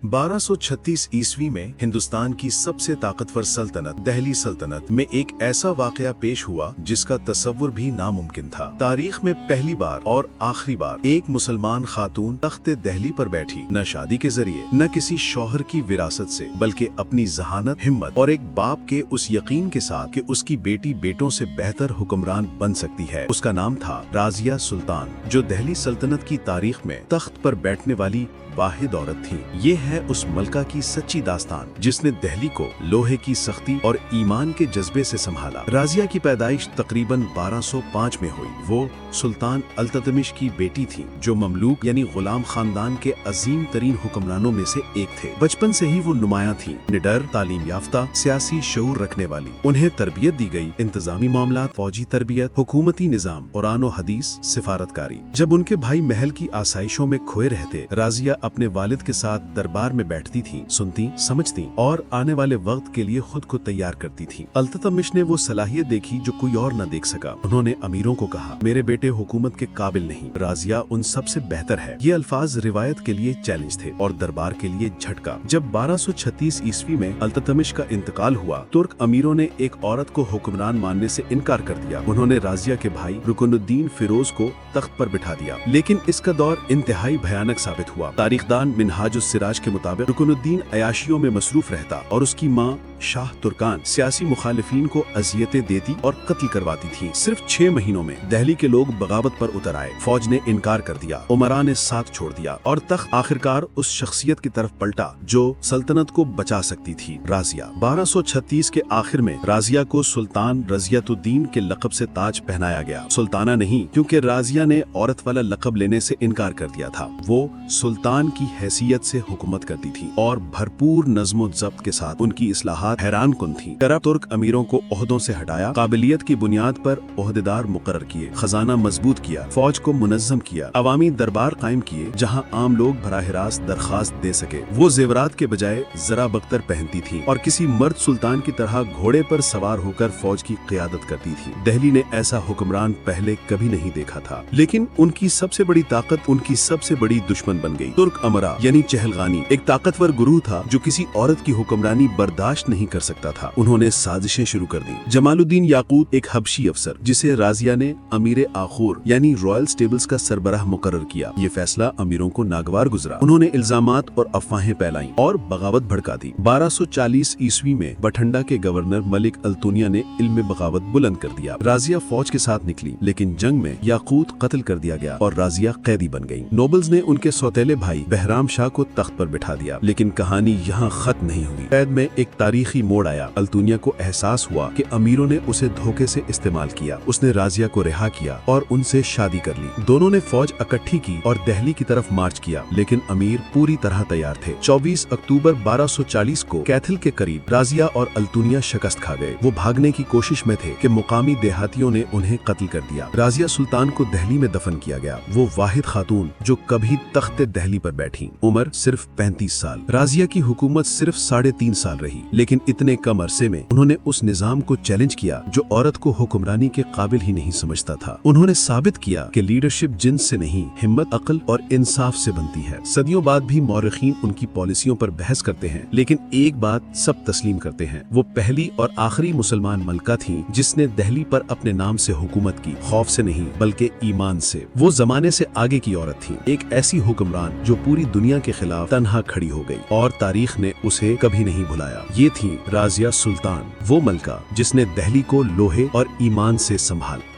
1236 ईस्वी में हिंदुस्तान की सबसे ताकतवर सल्तनत दिल्ली सल्तनत में एक ऐसा वाकया पेश हुआ जिसका तसव्वुर भी नामुमकिन था। तारीख में पहली बार और आखिरी बार एक मुसलमान खातून तख्ते दिल्ली पर बैठी, न शादी के जरिए न किसी शौहर की विरासत से, बल्कि अपनी जहानत, हिम्मत और एक बाप के उस यकीन के साथ कि उसकी बेटी बेटों से बेहतर हुक्मरान बन सकती है। उसका नाम था राजिया सुल्तान, जो दिल्ली सल्तनत की तारीख में तख्त पर बैठने वाली वाहिद औरत थी। ये है उस मलका की सच्ची दास्तान जिसने दिल्ली को लोहे की सख्ती और ईमान के जज्बे से संभाला। राजिया की पैदाइश तकरीबन 1205 में हुई। वो सुल्तान अल्ततमिश की बेटी थी, जो ममलूक यानी गुलाम खानदान के अजीम तरीन हुक्मरानों में से एक थे। बचपन से ही वो नुमाया थी, निडर, तालीम याफ्ता, सियासी शऊर रखने वाली। उन्हें तरबियत दी गई इंतजामी मामलात, फौजी तरबियत, हुकूमती निजाम, कुरान और हदीस, सिफारतकारी। जब उनके भाई महल की आसाइशों में खोए रहते, राजिया अपने वालिद के साथ दरबार में बैठती थी, सुनती, समझती और आने वाले वक्त के लिए खुद को तैयार करती थी। अल्ततमिश ने वो सलाहियत देखी जो कोई और न देख सका। उन्होंने अमीरों को कहा, मेरे बेटे हुकूमत के काबिल नहीं, राजिया उन सब से बेहतर है। ये अल्फाज रिवायत के लिए चैलेंज थे और दरबार के लिए झटका। जब 1236 ईस्वी में अल्ततमिश का इंतकाल हुआ, तुर्क अमीरों ने एक औरत को हुक्मरान मानने से इनकार कर दिया। उन्होंने राजिया के भाई रुकनुद्दीन फिरोज को तख्त पर बिठा दिया, लेकिन इसका दौर इंतहाई भयानक साबित हुआ। तारीखदान मिनहाजुस सिराज के मुताबिक रुकनुद्दीन अयाशियों में मसरूफ रहता और उसकी माँ शाह तुर्कान सियासी मुखालिफिन को अजियतें देती और कत्ल करवाती थी। सिर्फ 6 महीनों में दिल्ली के लोग बगावत पर उतर आए। फौज ने इनकार कर दिया, उमरा ने साथ छोड़ दिया और तख्त आखिरकार उस शख्सियत की तरफ पलटा जो सल्तनत को बचा सकती थी, राजिया। 1236 के आखिर में राजिया को सुल्तान रजियतुद्दीन के लक़ब से ताज पहनाया गया। सुल्ताना नहीं, क्योंकि राजिया ने औरत वाला लक़ब लेने से इनकार कर दिया था। वो सुल्तान की हैसियत से हुकूमत करती थी और भरपूर नज़्म ज़ब्त के साथ उनकी इस्लाहात हैरान कुन थी। करप्ट तुर्क अमीरों को ओहदों से हटाया, काबिलियत की बुनियाद पर ओहदेदार मुकर्रर किए, खजाना मजबूत किया, फौज को मुनज़्ज़म किया, अवामी दरबार कायम किए जहां आम लोग बराह रास्त दरखास्त दे सके। वो जेवरात के बजाय जरा बख्तर पहनती थी और किसी मर्द सुल्तान की तरह घोड़े पर सवार होकर फौज की क़ियादत करती थी। दिल्ली ने ऐसा हुक्मरान पहले कभी नहीं देखा था, लेकिन उनकी सबसे बड़ी ताकत उनकी सबसे बड़ी दुश्मन बन गई। तुर्क अमरा यानी चहलगानी एक ताकतवर गुरूह था जो किसी औरत की हुक्मरानी बर्दाश्त नहीं कर सकता था। उन्होंने साजिशें शुरू कर दी। जमालुद्दीन याकूत एक हबशी अफसर, जिसे राजिया ने अमीर आखूर यानी रॉयल स्टेबल्स का सरबराह मुकर्रर किया। ये फैसला अमीरों को नागवार गुजरा। उन्होंने इल्जामात और अफवाहें फैलाई और बगावत भड़का दी। 1240 ईस्वी में बठंडा के गवर्नर मलिक अल्तुनिया ने इल्म बगावत बुलंद कर दिया। राजिया फौज के साथ निकली, लेकिन जंग में याकूत कत्ल कर दिया गया और राजिया कैदी बन गई। नोबल्स ने उनके सौतेले भाई बहराम शाह को तख्त पर बिठा दिया, लेकिन कहानी यहाँ खत्म नहीं हुई। कैद में एक तारीखी मोड़ आया। अल्तुनिया को एहसास हुआ कि अमीरों ने उसे धोखे से इस्तेमाल किया। उसने राजिया को रिहा किया और उनसे शादी कर ली। दोनों ने फौज इकट्ठी की और दिल्ली की तरफ मार्च किया, लेकिन अमीर पूरी तरह तैयार थे। 24 अक्टूबर 1240 को कैथल के करीब राजिया और अल्तुनिया शिकस्त खा गए। वो भागने की कोशिश में थे कि मुकामी देहातियों ने उन्हें कत्ल कर दिया। राजिया सुल्तान को दिल्ली में दफन किया गया। वो वाहिद खातून जो कभी तख्ते दिल्ली पर बैठी। उम्र सिर्फ 35 साल। राजिया की हुकूमत सिर्फ 3.5 साल रही, लेकिन इतने कम अरसे में उन्होंने उस निजाम को चैलेंज किया जो औरत को हुक्मरानी के काबिल ही नहीं समझता था। उन्होंने साबित किया कि लीडरशिप जिन्स से नहीं, हिम्मत, अक्ल और इंसाफ से बनती है। सदियों बाद भी मौरखीन उनकी पॉलिसियों पर बहस करते हैं, लेकिन एक बात सब तस्लीम करते हैं, वो पहली और आखिरी मुसलमान मलका थी जिसने दिल्ली पर अपने नाम से हुकूमत की, खौफ से नहीं बल्कि ईमान से। वो जमाने से आगे की औरत थी, एक ऐसी हुक्मरान जो पूरी दुनिया के खिलाफ तन्हा खड़ी हो गई और तारीख ने उसे कभी नहीं भुलाया। ये थी राजिया सुल्तान, वो मलका जिसने दिल्ली को लोहे और ईमान से संभाला।